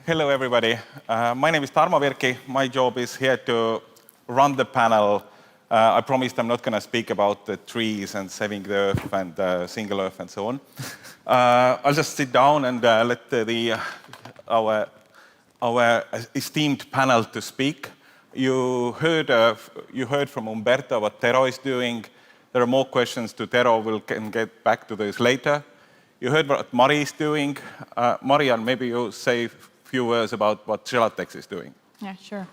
Hello, everybody. My name is Tarmo Virki. My job is here to run the panel. I promised I'm not going to speak about the trees and saving the earth and single earth and so on. I'll just sit down and let our esteemed panel to speak. You heard from Umberto what Tero is doing. There are more questions to Tero. We'll get back to this later. You heard what Mari is doing. Marian, maybe you say few words about what Gelatex is doing. Yeah, sure.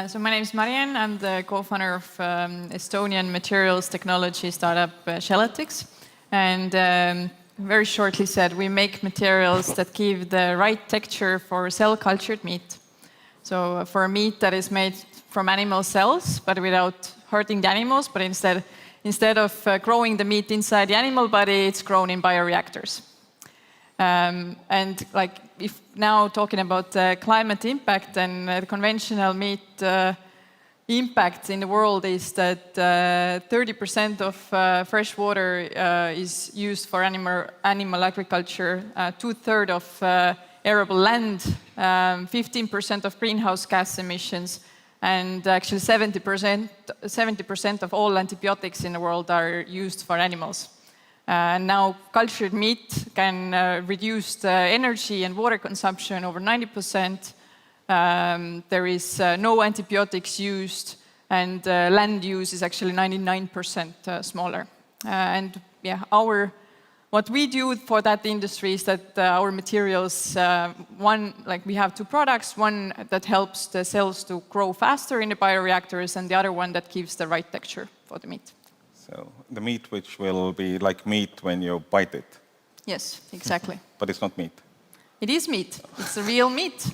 So my name is Marian. I'm the co-founder of Estonian materials technology startup Gelatex. And very shortly said, we make materials that give the right texture for cell-cultured meat. So for meat that is made from animal cells, but without hurting the animals, but instead of growing the meat inside the animal body, it's grown in bioreactors. And like, if now talking about climate impact, then the conventional meat impact in the world is that 30% of fresh water is used for animal agriculture, 2/3 of arable land, 15% of greenhouse gas emissions, and actually 70% of all antibiotics in the world are used for animals. Now, cultured meat can reduce the energy and water consumption over 90%. There is no antibiotics used, and land use is actually 99% smaller. And yeah, what we do for that industry is that our materials, we have two products, one that helps the cells to grow faster in the bioreactors, and the other one that gives the right texture for the meat. So the meat which will be like meat when you bite it. Yes, exactly. But it's not meat. It is meat. It's a real meat.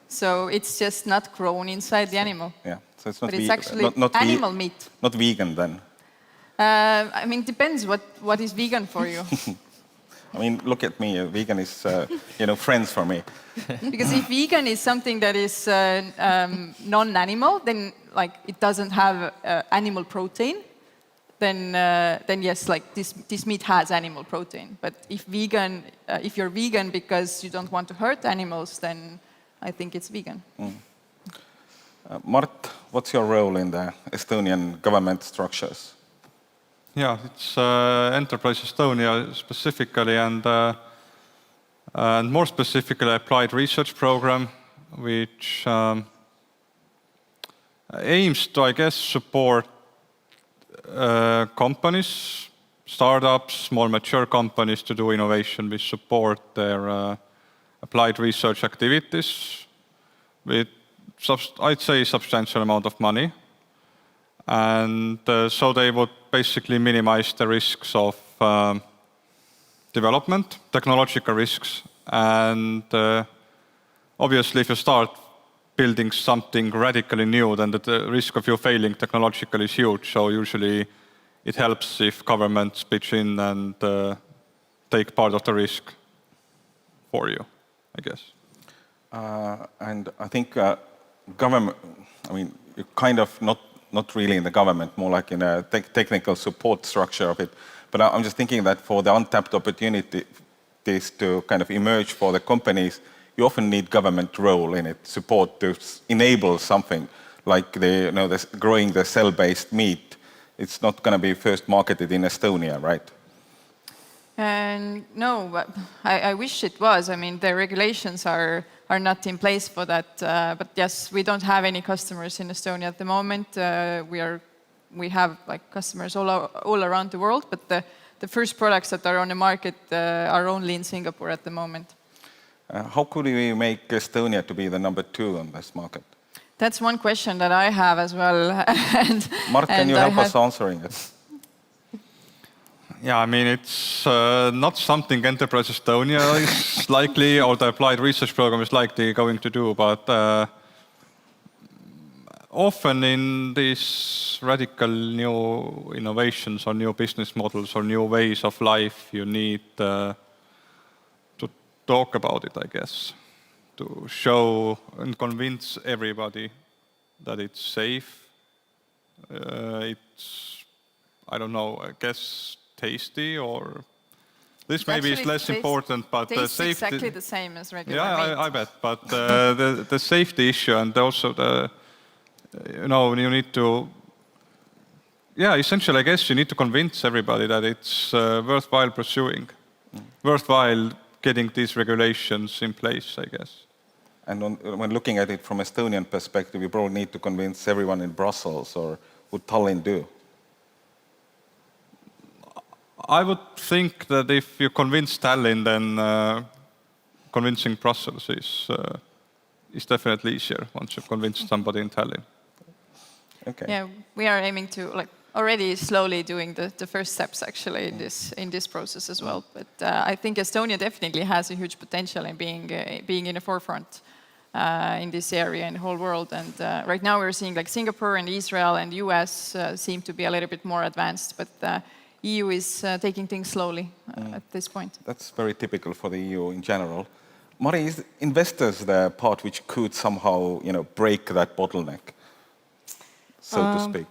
So it's just not grown inside the animal. Yeah, so it's not but it's actually not animal meat. Not vegan then. I mean, depends what is vegan for you. I mean, look at me. Vegan is, friends for me. Because if vegan is something that is non-animal, then like it doesn't have animal protein. Then yes, like this meat has animal protein. But if you're vegan because you don't want to hurt animals, then I think it's vegan. Mart, what's your role in the Estonian government structures? Yeah, it's Enterprise Estonia specifically, and more specifically, applied research program, which aims to, I guess, support companies, startups, small mature companies to do innovation. We support their applied research activities with, I'd say, substantial amount of money. And so they would basically minimize the risks of development, technological risks. And obviously, if you start building something radically new, then the risk of you failing technologically is huge. So usually it helps if governments pitch in and take part of the risk for you, I guess. And I think government, I mean, you're kind of not really in the government, more like in a technical support structure of it. But I'm just thinking that for the untapped opportunities to kind of emerge for the companies, you often need government role in it, support to enable something like growing the cell-based meat. It's not going to be first marketed in Estonia, right? No, but I wish it was. I mean, the regulations are not in place for that. But yes, we don't have any customers in Estonia at the moment. We have like customers all around the world, but the first products that are on the market are only in Singapore at the moment. How could we make Estonia to be the number 2 on this market? That's one question that I have as well. Mart, can you help us answering it? Yeah, I mean, it's not something Enterprise Estonia is likely, or the applied research program is likely going to do, but often in these radical new innovations or new business models or new ways of life, you need to talk about it, I guess, to show and convince everybody that it's safe. It's, I don't know, I guess tasty, or This maybe is less important, but the tastes safety... exactly the same as regular Yeah, meat. I bet. But the safety issue and also the, you need to... Yeah, essentially, I guess you need to convince everybody that it's worthwhile pursuing, worthwhile getting these regulations in place, I guess. And when looking at it from Estonian perspective, you probably need to convince everyone in Brussels, or would Tallinn do? I would think that if you convince Tallinn, then convincing Brussels is definitely easier once you've convinced somebody in Tallinn. Okay. Yeah, we are aiming to already slowly doing the first steps actually in this process as well. But I think Estonia definitely has a huge potential in being in the forefront in this area in the whole world. And right now we're seeing like Singapore and Israel and US seem to be a little bit more advanced, but EU is taking things slowly at this point. That's very typical for the EU in general. Mari, is investors the part which could somehow, break that bottleneck, so to speak?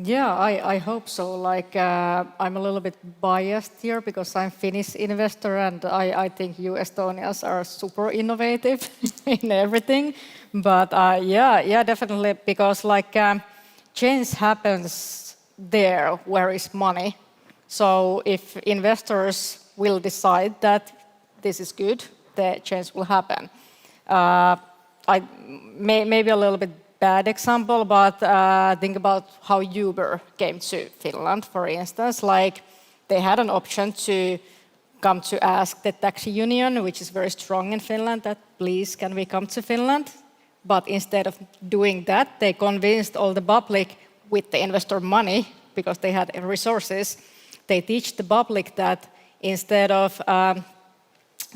Yeah, I hope so. Like, I'm a little bit biased here because I'm Finnish investor, and I think you Estonians are super innovative in everything. But yeah, definitely, because change happens there where is money. So if investors will decide that this is good, the change will happen. Maybe a little bit bad example, but think about how Uber came to Finland, for instance. Like, they had an option to come to ask the taxi union, which is very strong in Finland, that please, can we come to Finland? But instead of doing that, they convinced all the public with the investor money, because they had resources, they teach the public that instead of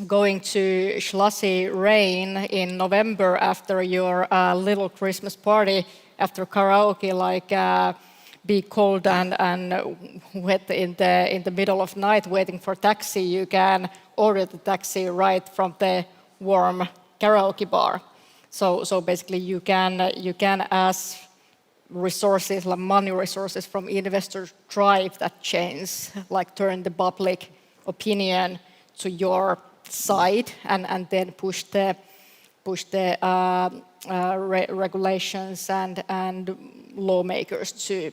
going to schlossy rain in November after your little Christmas party, after karaoke, be cold and wet in the middle of night waiting for taxi, you can order the taxi right from the warm karaoke bar. So basically you can ask resources, like money resources from investors, drive that change, turn the public opinion to your side, and then push the regulations and lawmakers to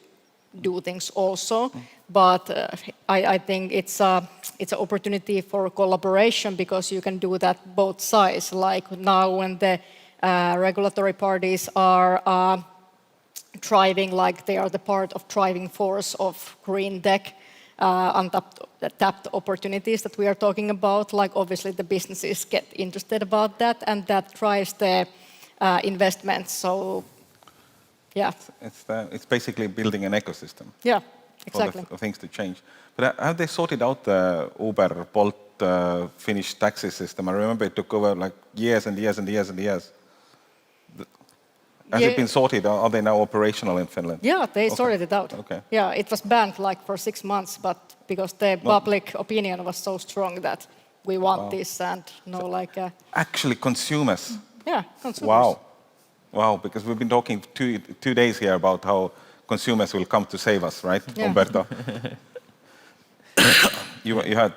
do things also. But I think it's an opportunity for collaboration, because you can do that both sides. Like now, when the regulatory parties are driving, like they are the part of driving force of GreenTech, untapped opportunities that we are talking about. Like, obviously the businesses get interested about that, and that drives the investments. So, yeah. It's basically building an ecosystem. Yeah, exactly. For things to change. But have they sorted out the Uber, Bolt, Finnish taxi system? I remember it took over years and years and years and years. Has it been sorted? Are they now operational in Finland? Yeah, they sorted it out. Okay. Yeah, it was banned for 6 months, but because the public opinion was so strong that we want this, and Actually, consumers. Yeah, consumers. Wow, because we've been talking 2 days here about how consumers will come to save us, right, Yeah. Umberto? You had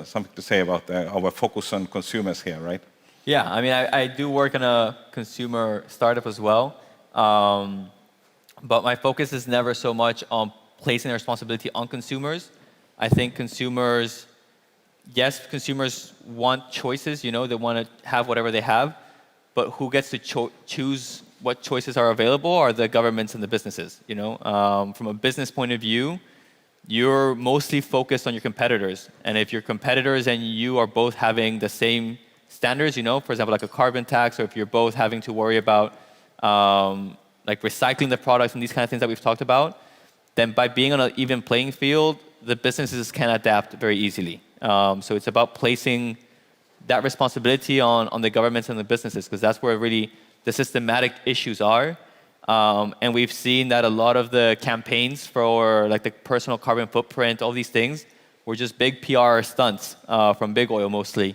something to say about our focus on consumers here, right? Yeah, I mean, I do work in a consumer startup as well, but my focus is never so much on placing the responsibility on consumers. I think consumers want choices, they want to have whatever they have, but who gets to choose what choices are available are the governments and the businesses. From a business point of view, you're mostly focused on your competitors, and if your competitors and you are both having the same standards, for example, like a carbon tax, or if you're both having to worry about recycling the products and these kind of things that we've talked about, then by being on an even playing field, the businesses can adapt very easily. So it's about placing that responsibility on the governments and the businesses, because that's where really the systematic issues are. And we've seen that a lot of the campaigns for the personal carbon footprint, all these things, were just big PR stunts from big oil mostly,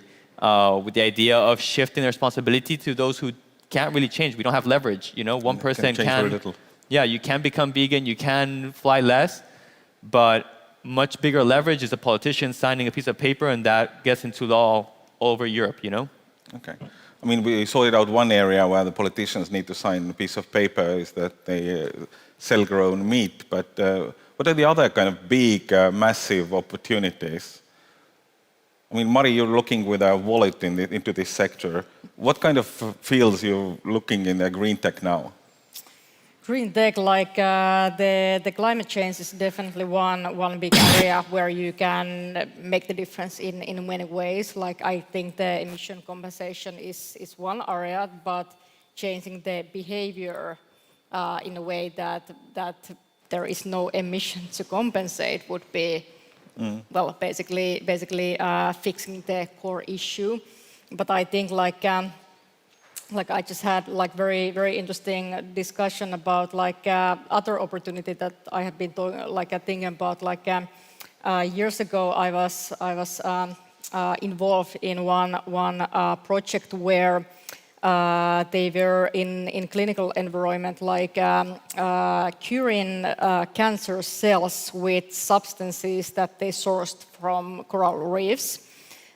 with the idea of shifting the responsibility to those who can't really change. We don't have leverage. One person can change very little. Yeah, you can become vegan, you can fly less, but much bigger leverage is a politician signing a piece of paper, and that gets into law all over Europe, you know? Okay. I mean, we sorted out one area where the politicians need to sign a piece of paper is that they sell their own meat. But what are the other kind of big, massive opportunities? I mean, Mari, you're looking with a wallet into this sector. What kind of fields you're looking in the GreenTech now? GreenTech, like the climate change is definitely one big area where you can make the difference in many ways. Like I think the emission compensation is one area, but changing the behavior in a way that there is no emission to compensate would be, well, basically fixing the core issue. But I think like I just had like very interesting discussion about like other opportunity that I have been thinking about. Like years ago, I was involved in one project where they were in clinical environment, like curing cancer cells with substances that they sourced from coral reefs.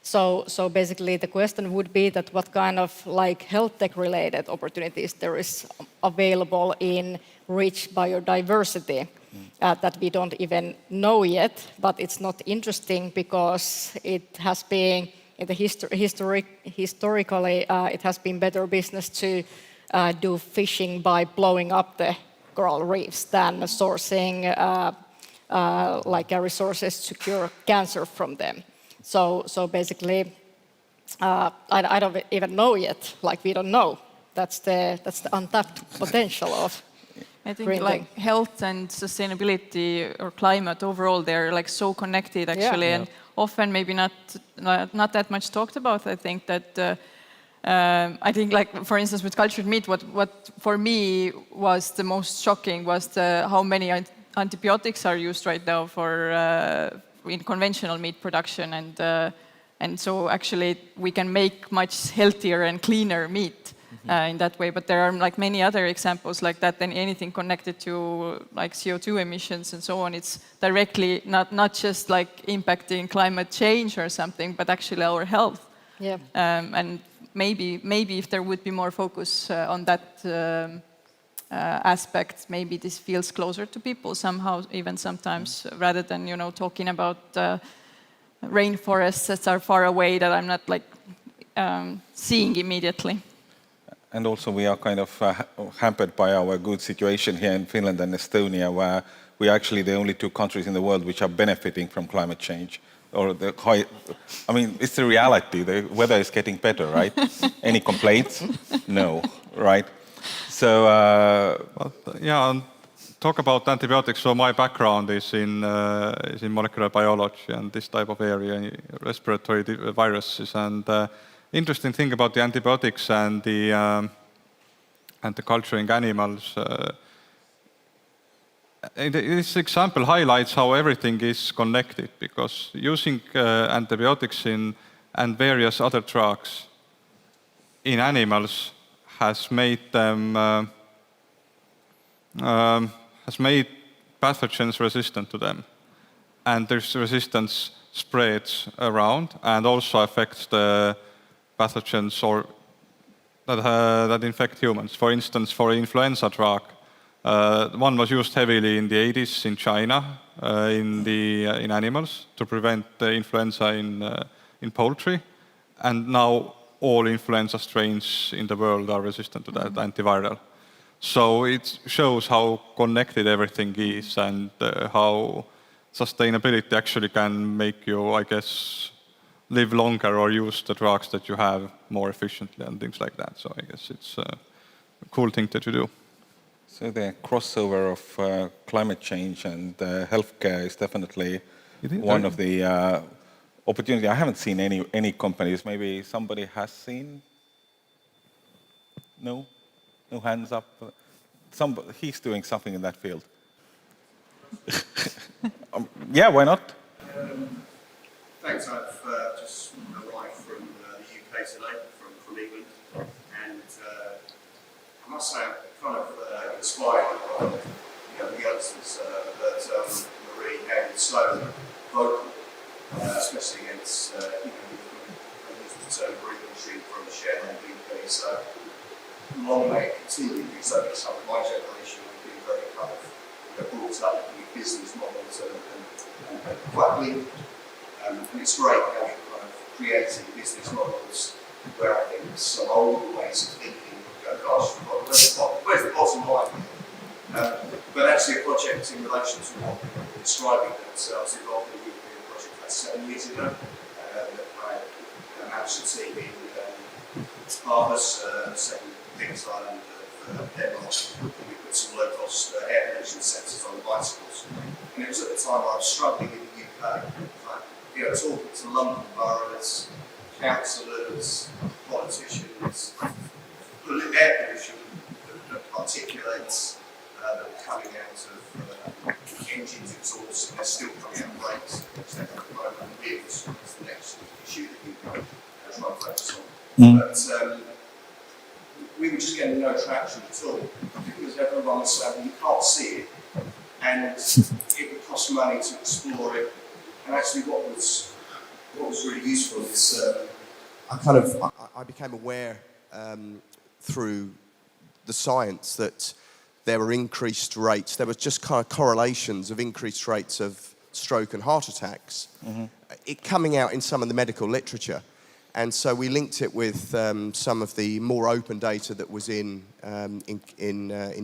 So basically the question would be that what kind of like health tech related opportunities there is available in rich biodiversity that we don't even know yet, but it's not interesting because it has been in the historically it has been better business to do fishing by blowing up the coral reefs than sourcing resources to cure cancer from them. So basically, I don't even know yet. Like we don't know. That's the untapped potential of. I think GreenTech. like health and sustainability or climate overall, they're like so connected actually, and often maybe not that much talked about. I think that I think like for instance with cultured meat, what for me was the most shocking was how many antibiotics are used right now for. In conventional meat production, and so actually we can make much healthier and cleaner meat in that way. But there are like many other examples like that, and anything connected to like CO2 emissions and so on. It's directly not just like impacting climate change or something, but actually our health. Yeah. And maybe if there would be more focus on that. Aspects, maybe this feels closer to people somehow, even sometimes, rather than talking about rainforests that are far away that I'm not like seeing immediately. And also we are kind of hampered by our good situation here in Finland and Estonia, where we are actually the only two countries in the world which are benefiting from climate change. Or I mean, it's the reality. The weather is getting better, right? Any complaints? No, right? So, talk about antibiotics. So my background is in molecular biology and this type of area, respiratory viruses. And interesting thing about the antibiotics and the culturing animals. This example highlights how everything is connected, because using antibiotics and various other drugs in animals has made them has made pathogens resistant to them, and this resistance spreads around and also affects the pathogens that infect humans. For instance, for influenza drug, one was used heavily in the 80s in China in animals to prevent the influenza in poultry, and now all influenza strains in the world are resistant to that antiviral. So it shows how connected everything is, and how sustainability actually can make you, I guess, live longer or use the drugs that you have more efficiently and things like that. So I guess it's a cool thing to do. So the crossover of climate change and healthcare is definitely one of the opportunity. I haven't seen any companies. Maybe somebody has seen. No hands up. He's doing something in that field. Yeah, why not? Thanks. I've just arrived from the UK today, from England, and I must say I'm kind of inspired by the youngsters that industry and so vocal, especially against, I use the term green industry from shareholder BP, so long may it continue, because I think some of my generation have been very kind of brought up with business models and quite linked. And it's great how you're kind of creating business models where I think some old ways of thinking go, gosh, where's the bottom line? But actually a project in relation to what people were describing themselves involved in a European project about 7 years ago. That I managed a team in Aarhus, second biggest island of Denmark. We put some low-cost air pollution sensors on the bicycles. And it was at the time I was struggling in the UK, talking to London boroughs, councillors, politicians, air pollution that particulates that are coming out of engines exhaust, and they're still coming out of brakes. So at the moment, vehicles is the next issue that you try and focus on. But we were just getting no traction at all, because everyone was saying, you can't see it, and it would cost money to explore it. And actually what was really useful is I became aware through the science that there were increased rates, there was just kind of correlations of increased rates of stroke and heart attacks, it coming out in some of the medical literature. And so we linked it with some of the more open data that was in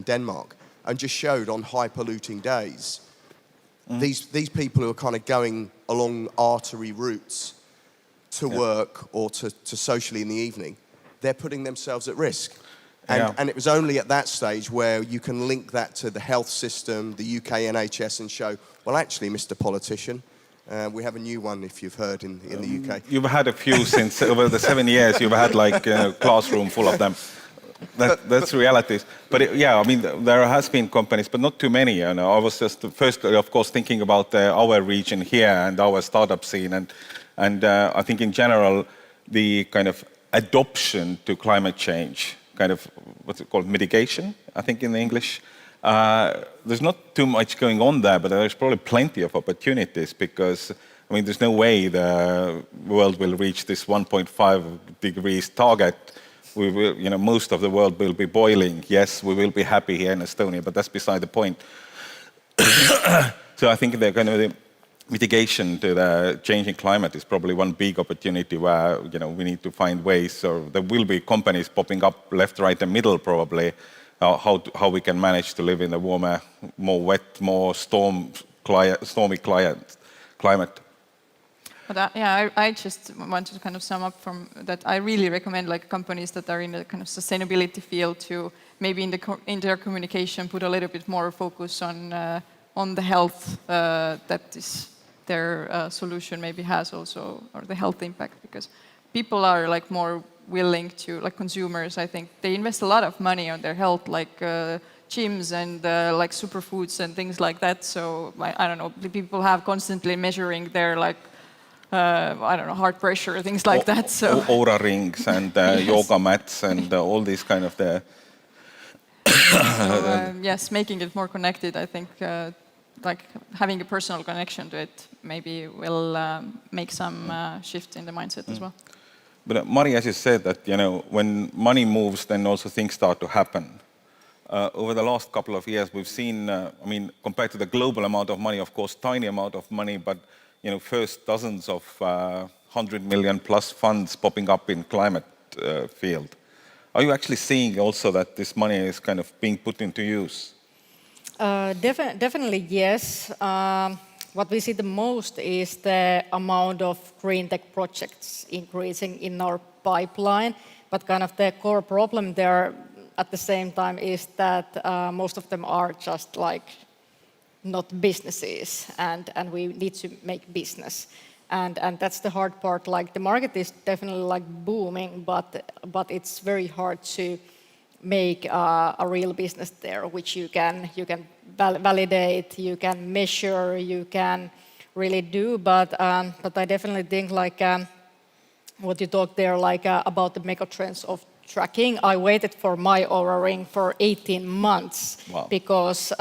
Denmark, and just showed on high polluting days, these people who are kind of going along artery routes to work or to socially in the evening, they're putting themselves at risk. And it was only at that stage where you can link that to the health system, the UK NHS, and show, well, actually, Mr. Politician, we have a new one, if you've heard, in the UK. You've had a few since over the 7 years. You've had like a classroom full of them. That's realities. But I mean, there has been companies, but not too many. I was just first, of course, thinking about our region here and our startup scene, and I think in general, the kind of adoption to climate change, kind of what's it called, mitigation, I think in English. There's not too much going on there, but there's probably plenty of opportunities, because I mean, there's no way the world will reach this 1.5 degrees target. We will, most of the world will be boiling. Yes, we will be happy here in Estonia, but that's beside the point. So I think the kind of the mitigation to the changing climate is probably one big opportunity where we need to find ways, or there will be companies popping up left, right, and middle probably. How we can manage to live in a warmer, more wet, more stormy climate. But I just wanted to kind of sum up from that. I really recommend like companies that are in the kind of sustainability field to maybe in their communication put a little bit more focus on the health that is their solution maybe has also, or the health impact, because people are like more willing to, like consumers, I think they invest a lot of money on their health, like gyms and like superfoods and things like that. So I don't know, people have constantly measuring their like I don't know, heart pressure, things like that. So Aura rings and yoga mats and all these kind of yes, making it more connected, I think like having a personal connection to it maybe will make some shift in the mindset as well. But Mari, as you said, that when money moves, then also things start to happen. Over the last couple of years, we've seen, I mean, compared to the global amount of money, of course, tiny amount of money, but first dozens of 100 million plus funds popping up in climate field. Are you actually seeing also that this money is kind of being put into use? Definitely, yes. What we see the most is the amount of green tech projects increasing in our pipeline, but kind of the core problem there at the same time is that most of them are just like not businesses, and we need to make business. And that's the hard part. Like the market is definitely like booming, but it's very hard to make a real business there, which you can validate, you can measure, you can really do. But I definitely think like what you talked there, like about the megatrends of tracking. I waited for my Oura Ring for 18 months because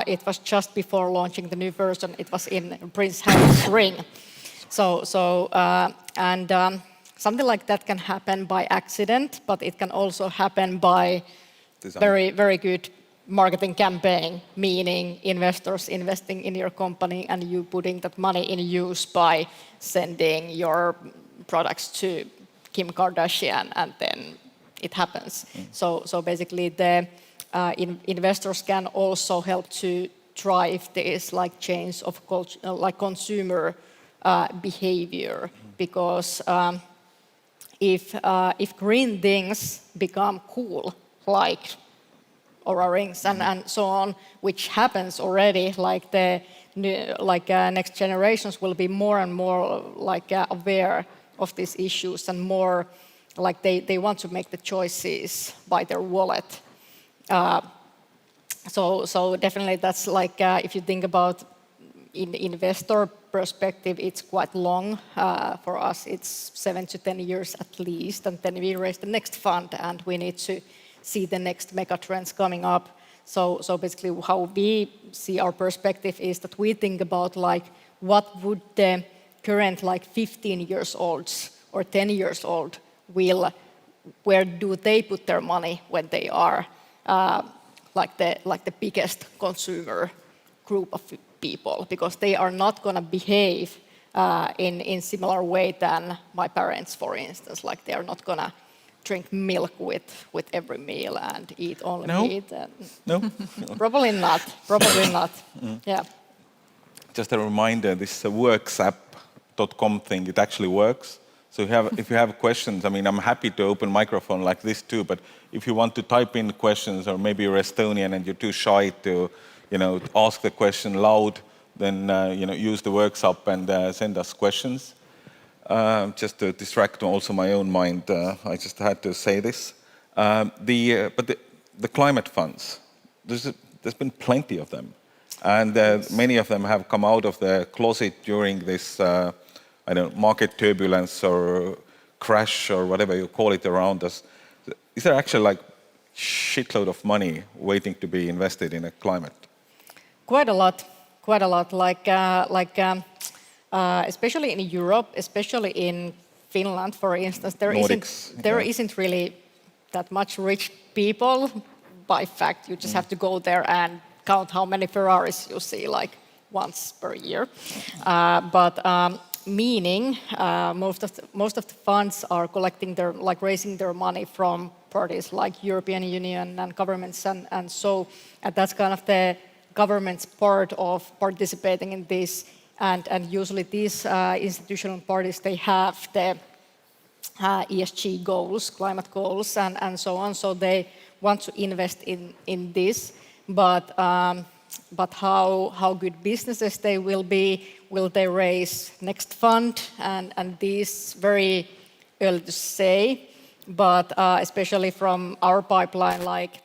it was just before launching the new version. It was in Prince Harry's ring. Something like that can happen by accident, but it can also happen by very, very good marketing campaign, meaning investors investing in your company and you putting that money in use by sending your products to Kim Kardashian, and then it happens. So basically, the investors can also help to drive this like change of culture, like consumer behavior, because if green things become cool, like Oura Rings and so on, which happens already, like the new, next generations will be more and more aware of these issues, and more like they want to make the choices by their wallet. So definitely that's like if you think about in investor perspective, it's quite long. For us, it's 7 to 10 years at least, and then we raise the next fund, and we need to see the next mega trends coming up. So basically, how we see our perspective is that we think about like what would the current like 15 years olds or 10 years old where do they put their money when they are like the biggest consumer group of people, because they are not going to behave in similar way than my parents, for instance. Like they are not going to drink milk with every meal and eat only meat. No? Probably not. Probably not. Yeah. Just a reminder, this worksapp.com thing, it actually works. So if you have questions, I mean, I'm happy to open microphone like this too, but if you want to type in questions, or maybe you're Estonian and you're too shy to, ask the question loud, then, use the WorksUp and send us questions. Just to distract also my own mind, I just had to say this. But the climate funds, there's been plenty of them. And many of them have come out of the closet during this market turbulence or crash or whatever you call it around us. Is there actually like shitload of money waiting to be invested in a climate? Quite a lot. Especially in Europe, especially in Finland, for instance, there isn't really that much rich people. By fact, you just have to go there and count how many Ferraris you see like once per year. Meaning most of the funds are collecting raising their money from parties like European Union and governments, and that's kind of the government's part of participating in this. And usually these institutional parties, they have the ESG goals, climate goals, and so on. So they want to invest in this. But how good businesses they will be? Will they raise next fund? And these very early to say. But especially from our pipeline, like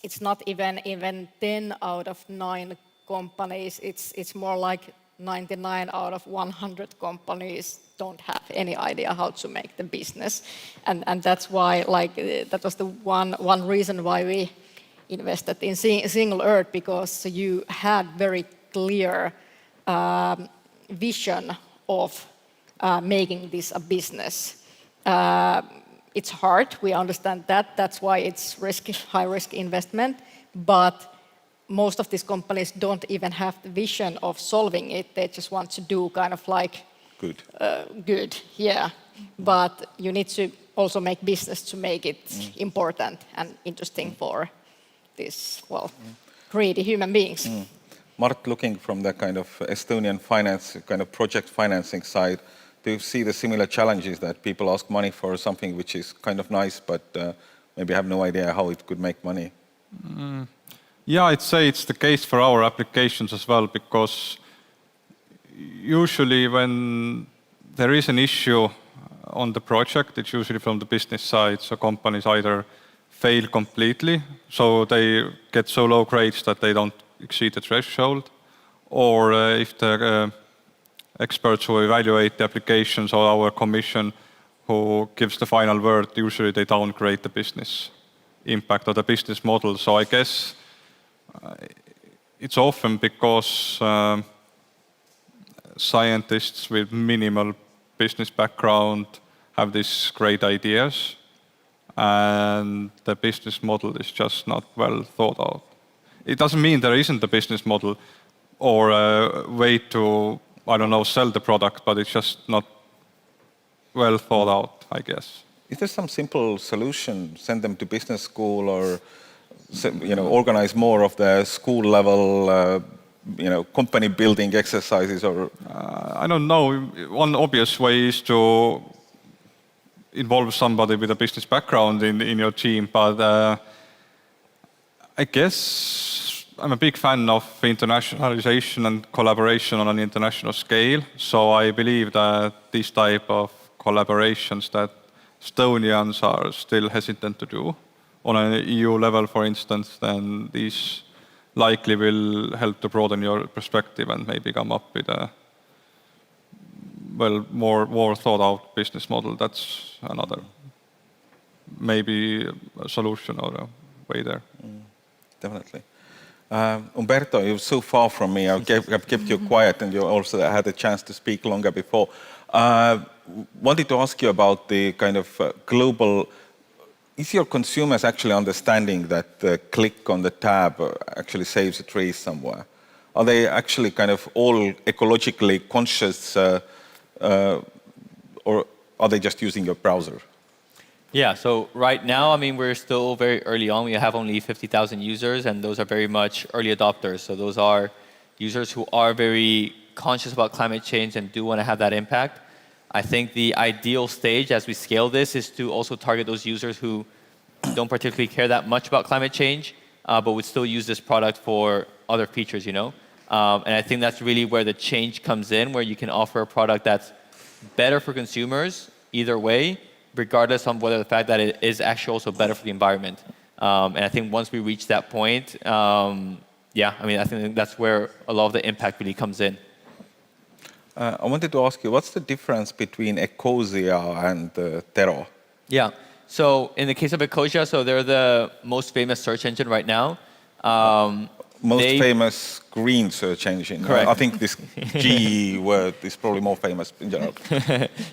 it's not even 10 out of 9 companies. It's more like 99 out of 100 companies don't have any idea how to make the business, and that's why that was the one reason why we invested in Single Earth, because you had very clear vision of making this a business. It's hard, we understand that. That's why it's high risk investment, but most of these companies don't even have the vision of solving it. They just want to do kind of like good, yeah. But you need to also make business to make it important and interesting for these, greedy human beings. Mart, looking from the kind of Estonian finance, kind of project financing side, do you see the similar challenges that people ask money for something which is kind of nice, but maybe have no idea how it could make money? Yeah, I'd say it's the case for our applications as well, because usually when there is an issue on the project, it's usually from the business side. So companies either fail completely, so they get so low grades that they don't exceed the threshold, or if the experts who evaluate the applications or our commission who gives the final word, usually they downgrade the business impact or the business model. So I guess it's often because scientists with minimal business background have these great ideas, and the business model is just not well thought out. It doesn't mean there isn't a business model or a way to, I don't know, sell the product, but it's just not well thought out, I guess. Is there some simple solution? Send them to business school, or organize more of the school level, company building exercises, or? I don't know. One obvious way is to involve somebody with a business background in your team, but I guess I'm a big fan of internationalization and collaboration on an international scale. So I believe that these type of collaborations that Estonians are still hesitant to do on an EU level, for instance, then these likely will help to broaden your perspective and maybe come up with a more thought out business model. That's another maybe a solution or a way there. Definitely. Umberto, you're so far from me. I've kept you quiet, and you also had a chance to speak longer before. Wanted to ask you about the kind of global. Is your consumers actually understanding that the click on the tab actually saves a trace somewhere? Are they actually kind of all ecologically conscious, or are they just using your browser? Yeah, so right now, I mean, we're still very early on. We have only 50,000 users, and those are very much early adopters. So those are users who are very conscious about climate change and do want to have that impact. I think the ideal stage as we scale this is to also target those users who don't particularly care that much about climate change, but would still use this product for other features, And I think that's really where the change comes in, where you can offer a product that's better for consumers either way, regardless of whether the fact that it is actually also better for the environment. And I think once we reach that point, I think that's where a lot of the impact really comes in. I wanted to ask you, what's the difference between Ecosia and Tero? Yeah, so in the case of Ecosia, so they're the most famous search engine right now. Most famous green search engine. Correct. I think this G word is probably more famous in general.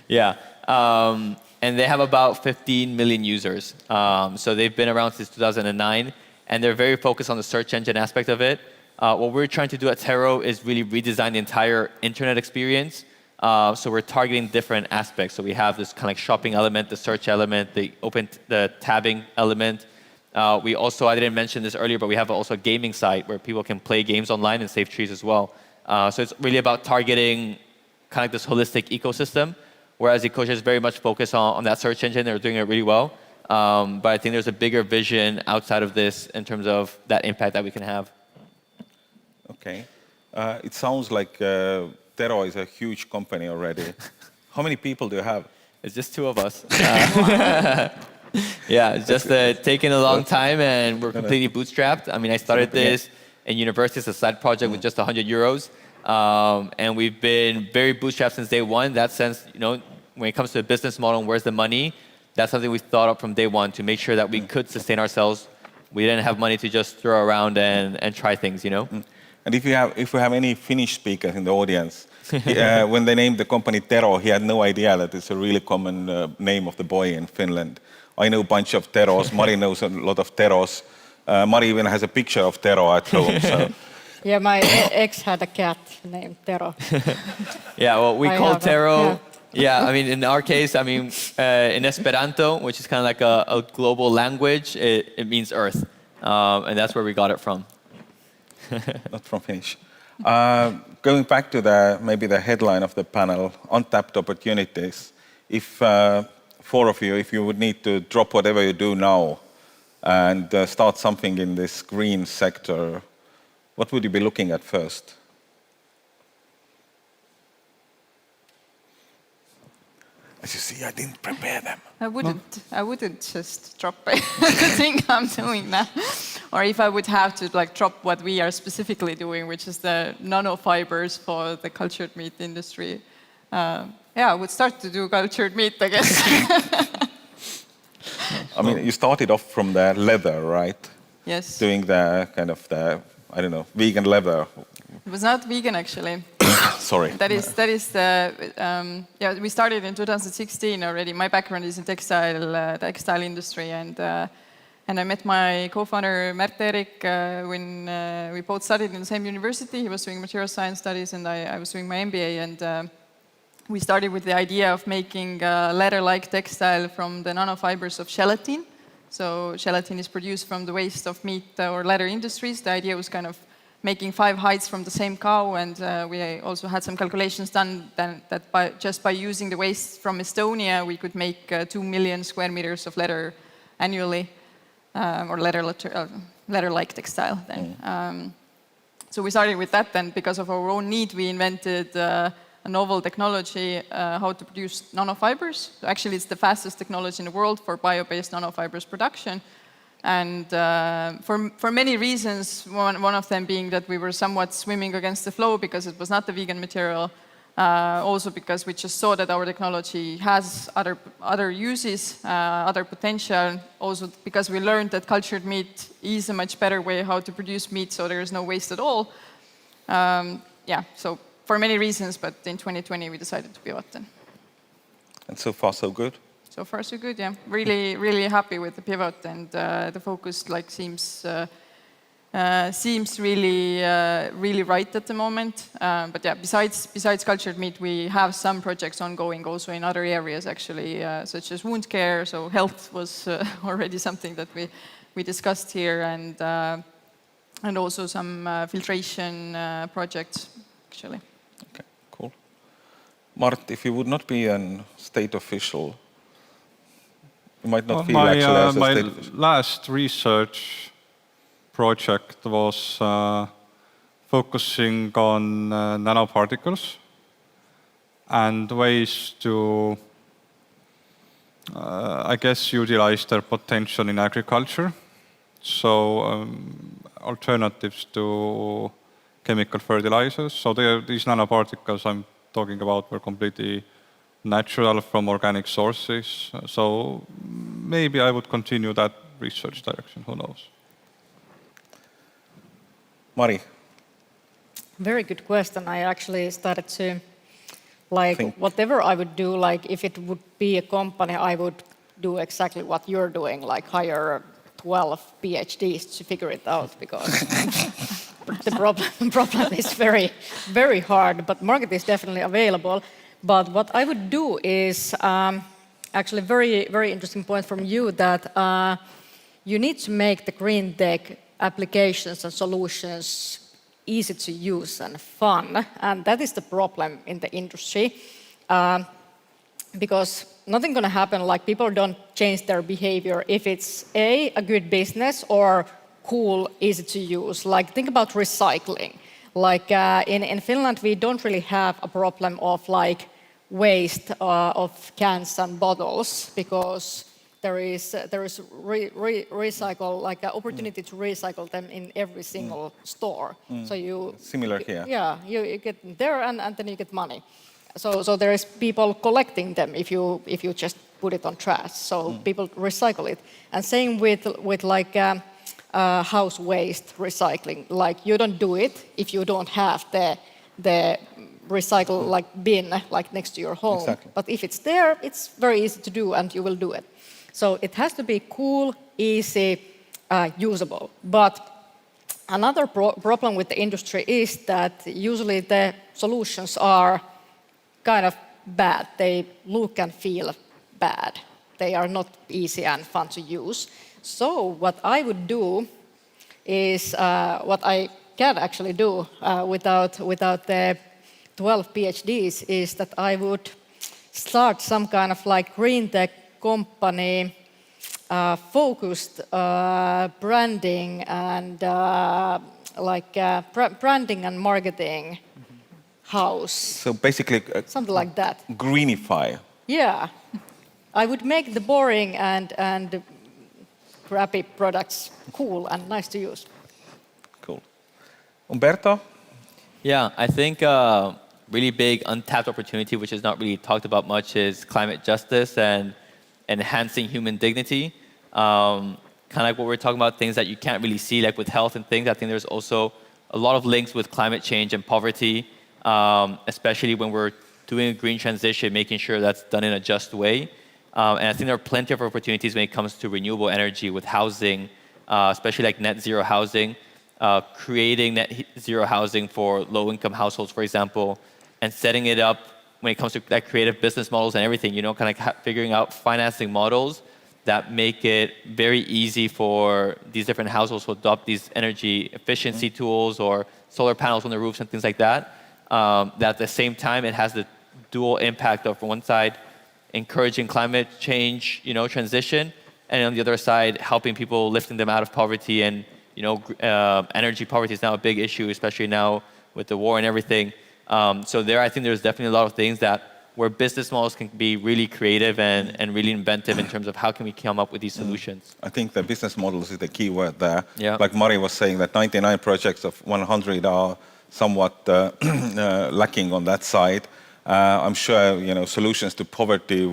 Yeah. And they have about 15 million users. So they've been around since 2009, and they're very focused on the search engine aspect of it. What we're trying to do at Tero is really redesign the entire internet experience. So we're targeting different aspects. So we have this kind of like shopping element, the search element, the tabbing element. We also, I didn't mention this earlier, but we have also a gaming site where people can play games online and save trees as well. So it's really about targeting kind of like this holistic ecosystem. Whereas Ecosia is very much focused on that search engine. They're doing it really well. But I think there's a bigger vision outside of this in terms of that impact that we can have. Okay. It sounds like Tero is a huge company already. How many people do you have? It's just two of us. Yeah, it's just taken a long time, and we're completely bootstrapped. I mean, I started this in university as a side project with just 100 euros. And we've been very bootstrapped since day one. In that sense, when it comes to a business model and where's the money, that's something we thought of from day one to make sure that we could sustain ourselves. We didn't have money to just throw around and try things, And if we have any Finnish speakers in the audience, when they named the company Tero, he had no idea that it's a really common name of the boy in Finland. I know a bunch of Teros. Mari knows a lot of Teros. Mari even has a picture of Tero at home. So. Yeah, my ex had a cat named Tero. Yeah, well, we call Tero. Yeah, I mean, in our case, in Esperanto, which is kind of like a global language, it means Earth, and that's where we got it from. Not from Finnish. Going back to maybe the headline of the panel, Untapped Opportunities. If four of you, if you would need to drop whatever you do now and start something in this green sector, what would you be looking at first? As you see, I didn't prepare them. I wouldn't just drop the thing I'm doing now. Or if I would have to drop what we are specifically doing, which is the nanofibers for the cultured meat industry, I would start to do cultured meat, I guess. I mean, you started off from the leather, right? Yes. Doing the kind of the, I don't know, vegan leather. It was not vegan, actually. Sorry. That is the, we started in 2016 already. My background is in textile industry, and I met my co-founder, Mert-Erik, when we both studied in the same university. He was doing material science studies, and I was doing my MBA, and we started with the idea of making leather-like textile from the nanofibers of gelatin. So gelatin is produced from the waste of meat or leather industries. The idea was kind of making 5 hides from the same cow, and we also had some calculations done that just by using the waste from Estonia, we could make 2 million square meters of leather annually, or leather-like textile then. So we started with that, and because of our own need, we invented a novel technology how to produce nanofibers. So actually, it's the fastest technology in the world for bio-based nanofibers production. And for many reasons, one of them being that we were somewhat swimming against the flow because it was not a vegan material. Also because we just saw that our technology has other uses, other potential. Also because we learned that cultured meat is a much better way how to produce meat, so there is no waste at all. So for many reasons, but in 2020 we decided to pivot then. And so far, so good? So far, so good, yeah. Really, really happy with the pivot, and the focus seems really right at the moment. But yeah, besides cultured meat, we have some projects ongoing also in other areas actually, such as wound care. So health was already something that we discussed here, and also some filtration projects actually. Okay, cool. Mart, if you would not be a state official, you might not feel actually as a state official. My last research project was focusing on nanoparticles and ways to, I guess, utilize their potential in agriculture. So alternatives to chemical fertilizers. So these nanoparticles I'm talking about were completely natural from organic sources. So maybe I would continue that research direction, who knows. Mari? Very good question. I actually started to, Think. whatever I would do, if it would be a company, I would do exactly what you're doing, hire 12 PhDs to figure it out, because the problem is very, very hard, but market is definitely available. But what I would do is, actually very, very interesting point from you, that you need to make the GreenTech applications and solutions easy to use and fun. And that is the problem in the industry. Because nothing going to happen, people don't change their behavior if it's a good business or cool, easy to use. Think about recycling. In Finland, we don't really have a problem of waste of cans and bottles, because there is recycle, an opportunity to recycle them in every single store. So Similar here. Yeah, you get there, and then you get money. So there is people collecting them if you just put it on trash. So people recycle it. And same with house waste recycling. You don't do it if you don't have the recycle bin next to your home. Exactly. But if it's there, it's very easy to do, and you will do it. So it has to be cool, easy, usable. But another problem with the industry is that usually the solutions are kind of bad. They look and feel bad. They are not easy and fun to use. So what I would do is, what I can actually do without the 12 PhDs, is that I would start some kind of GreenTech company, focused branding and branding and marketing house. So basically, something like that. Greenify. Yeah, I would make the boring and crappy products cool and nice to use. Cool. Umberto? Yeah, I think really big untapped opportunity, which is not really talked about much, is climate justice and enhancing human dignity. Kind of like what we're talking about, things that you can't really see, like with health and things. I think there's also a lot of links with climate change and poverty, especially when we're doing a green transition, making sure that's done in a just way. And I think there are plenty of opportunities when it comes to renewable energy with housing, especially like net zero housing, creating net zero housing for low-income households, for example, and setting it up when it comes to like creative business models and everything, you know, kind of like figuring out financing models that make it very easy for these different households to adopt these energy efficiency tools or solar panels on the roofs and things like that. That at the same time, it has the dual impact of, on one side, encouraging climate change, you know, transition, and on the other side, helping people, lifting them out of poverty. And, you know, energy poverty is now a big issue, especially now with the war and everything. So there, I think there's definitely a lot of things that where business models can be really creative and really inventive in terms of how can we come up with these solutions. I think the business models is the key word there. Yeah. Like Mari was saying, that 99 projects of 100 are somewhat lacking on that side. I'm sure, you know, solutions to poverty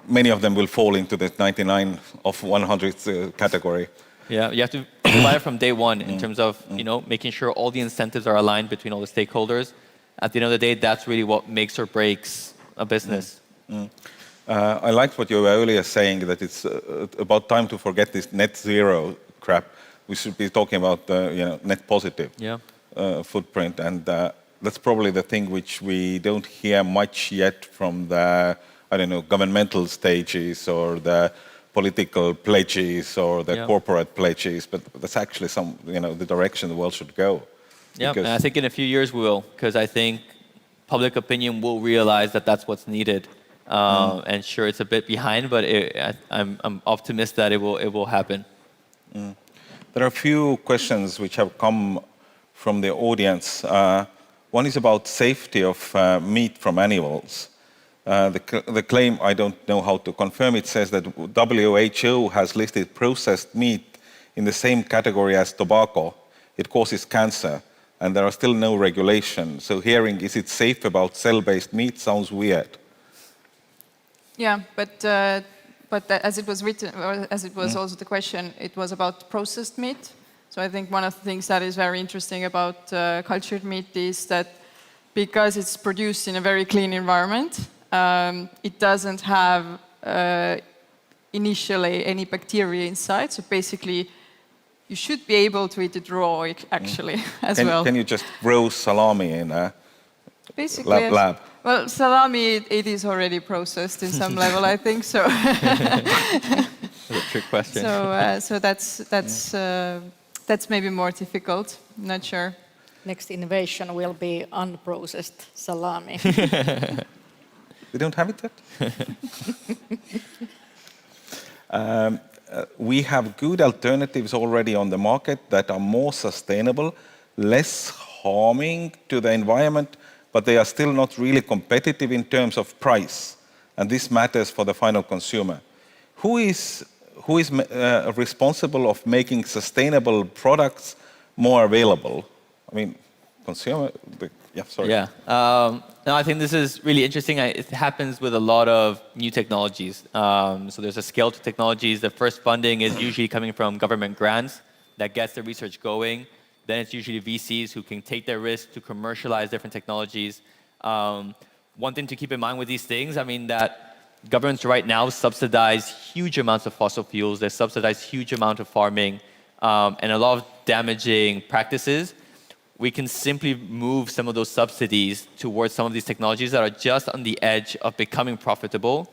many of them will fall into the 99 of 100 category. Yeah, you have to apply it from day one in terms of, you know, making sure all the incentives are aligned between all the stakeholders. At the end of the day, that's really what makes or breaks a business. I liked what you were earlier saying, that it's about time to forget this net zero crap. We should be talking about you know, net positive footprint, and that's probably the thing which we don't hear much yet from the, I don't know, governmental stages or the political pledges or the corporate pledges, but that's actually some, you know, the direction the world should go. Yeah, and I think in a few years we will, because I think public opinion will realize that that's what's needed. And sure, it's a bit behind, but I'm optimistic that it will happen. There are a few questions which have come from the audience. One is about safety of meat from animals. The claim, I don't know how to confirm it, says that WHO has listed processed meat in the same category as tobacco. It causes cancer, and there are still no regulations. So hearing, is it safe about cell-based meat, sounds weird. Yeah, but as it was written, or as it was also the question, it was about processed meat. So I think one of the things that is very interesting about cultured meat is that because it's produced in a very clean environment, it doesn't have initially any bacteria inside. So basically, you should be able to eat it raw, actually, as well. Can you just roast salami in a lab? Well, salami, it is already processed in some level, I think. So That's a trick question. So that's maybe more difficult. Not sure. Next innovation will be unprocessed salami. We don't have it yet? We have good alternatives already on the market that are more sustainable, less harming to the environment, but they are still not really competitive in terms of price. And this matters for the final consumer. Who is responsible of making sustainable products more available? I mean, consumer, sorry. Yeah. No, I think this is really interesting. It happens with a lot of new technologies. So there's a scale to technologies. The first funding is usually coming from government grants that gets the research going. Then it's usually VCs who can take their risk to commercialize different technologies. One thing to keep in mind with these things, I mean, that governments right now subsidize huge amounts of fossil fuels. They subsidize huge amount of farming and a lot of damaging practices. We can simply move some of those subsidies towards some of these technologies that are just on the edge of becoming profitable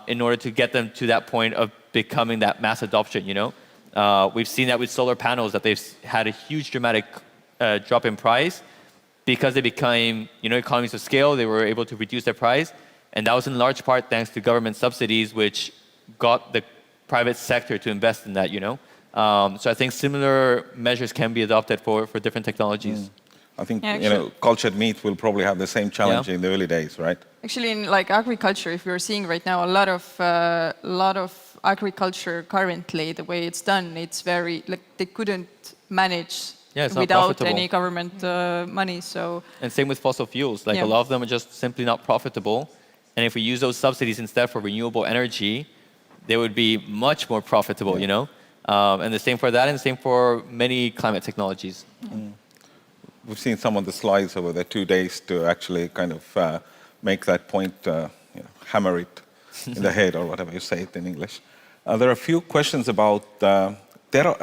in order to get them to that point of becoming that mass adoption, you know? We've seen that with solar panels, that they've had a huge dramatic drop in price because they became, you know, economies of scale. They were able to reduce their price. And that was in large part thanks to government subsidies, which got the private sector to invest in that, you know? So I think similar measures can be adopted for different technologies. I think you know, cultured meat will probably have the same challenge in the early days, right? Actually, in like agriculture, if we're seeing right now a lot of agriculture currently, the way it's done, it's very like they couldn't manage Yeah, it's not without profitable. any government money. So And same with fossil fuels. Like Yeah. a lot of them are just simply not profitable. And if we use those subsidies instead for renewable energy, they would be much more profitable, you know? And the same for that, and the same for many climate technologies. We've seen some of the slides over the 2 days to actually kind of make that point, hammer it in the head or whatever you say it in English. There are a few questions about Tero.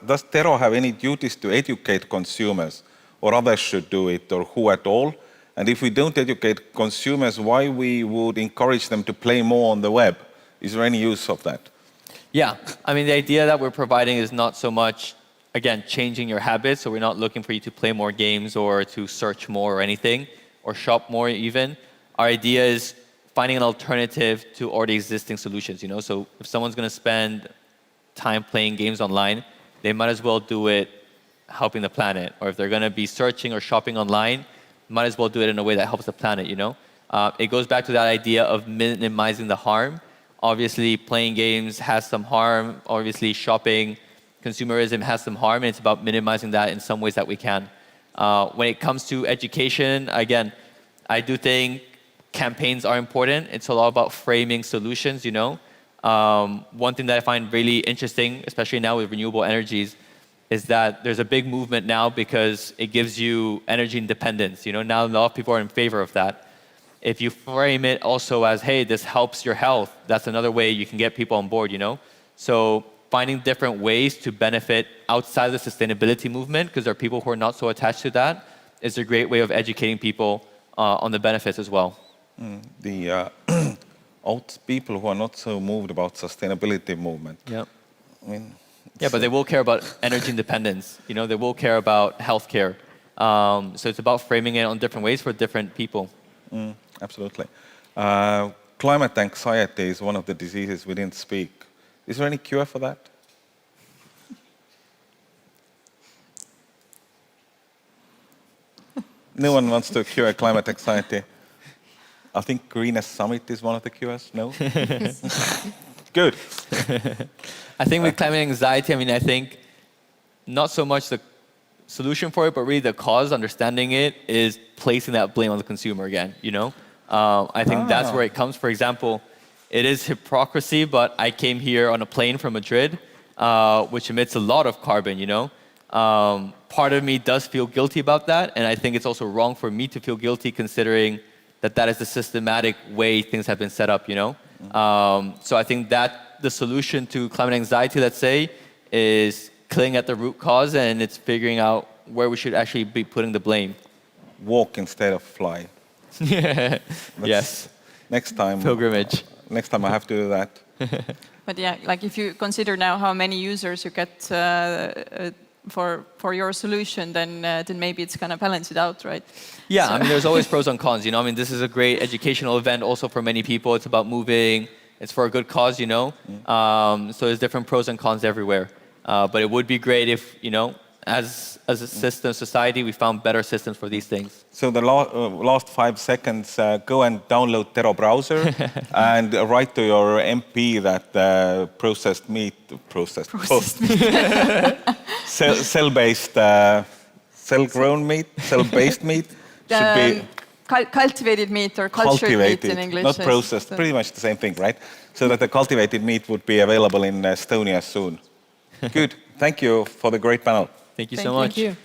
Does Tero have any duties to educate consumers, or others should do it, or who at all? And if we don't educate consumers, why we would encourage them to play more on the web? Is there any use of that? Yeah, I mean, the idea that we're providing is not so much, again, changing your habits. So we're not looking for you to play more games or to search more or anything, or shop more even. Our idea is finding an alternative to already existing solutions, you know? So if someone's going to spend time playing games online, they might as well do it helping the planet. Or if they're going to be searching or shopping online, might as well do it in a way that helps the planet, you know? It goes back to that idea of minimizing the harm. Obviously, playing games has some harm. Obviously, shopping, consumerism has some harm, and it's about minimizing that in some ways that we can. When it comes to education, again, I do think campaigns are important. It's a lot about framing solutions, you know. One thing that I find really interesting, especially now with renewable energies, is that there's a big movement now because it gives you energy independence. You know, now a lot of people are in favor of that. If you frame it also as, hey, this helps your health, that's another way you can get people on board, you know? So finding different ways to benefit outside of the sustainability movement, because there are people who are not so attached to that, is a great way of educating people on the benefits as well. The old people who are not so moved about sustainability movement. Yeah. I mean, yeah, but they will care about energy independence. You know, they will care about healthcare. So it's about framing it on different ways for different people. Absolutely. Climate anxiety is one of the diseases we didn't speak. Is there any cure for that? No one wants to cure climate anxiety. I think GreenEST Summit is one of the cures. No? Good. I think with climate anxiety, I mean, I think not so much the solution for it, but really the cause, understanding it, is placing that blame on the consumer again, you know? I think that's where it comes. For example, it is hypocrisy, but I came here on a plane from Madrid, which emits a lot of carbon, you know? Part of me does feel guilty about that, and I think it's also wrong for me to feel guilty considering that that is the systematic way things have been set up, you know? So I think that the solution to climate anxiety, let's say, is killing at the root cause, and it's figuring out where we should actually be putting the blame. Walk instead of fly. Yes. Next time. Pilgrimage. Next time I have to do that. But yeah, like if you consider now how many users you get for your solution, then maybe it's gonna balance it out, right? Yeah, so. I mean, there's always pros and cons, you know. I mean, this is a great educational event also for many people. It's about moving. It's for a good cause, you know. So there's different pros and cons everywhere. But it would be great if, you know, as a system, society, we found better systems for these things. So the last 5 seconds, go and download Tero browser and write to your MP that processed meat, cell-based, cell-grown meat, cell-based meat should be cultivated meat or cultured meat in English. Not processed, pretty much the same thing, right? So that the cultivated meat would be available in Estonia soon. Good. Thank you for the great panel. Thank you so much. Thank you.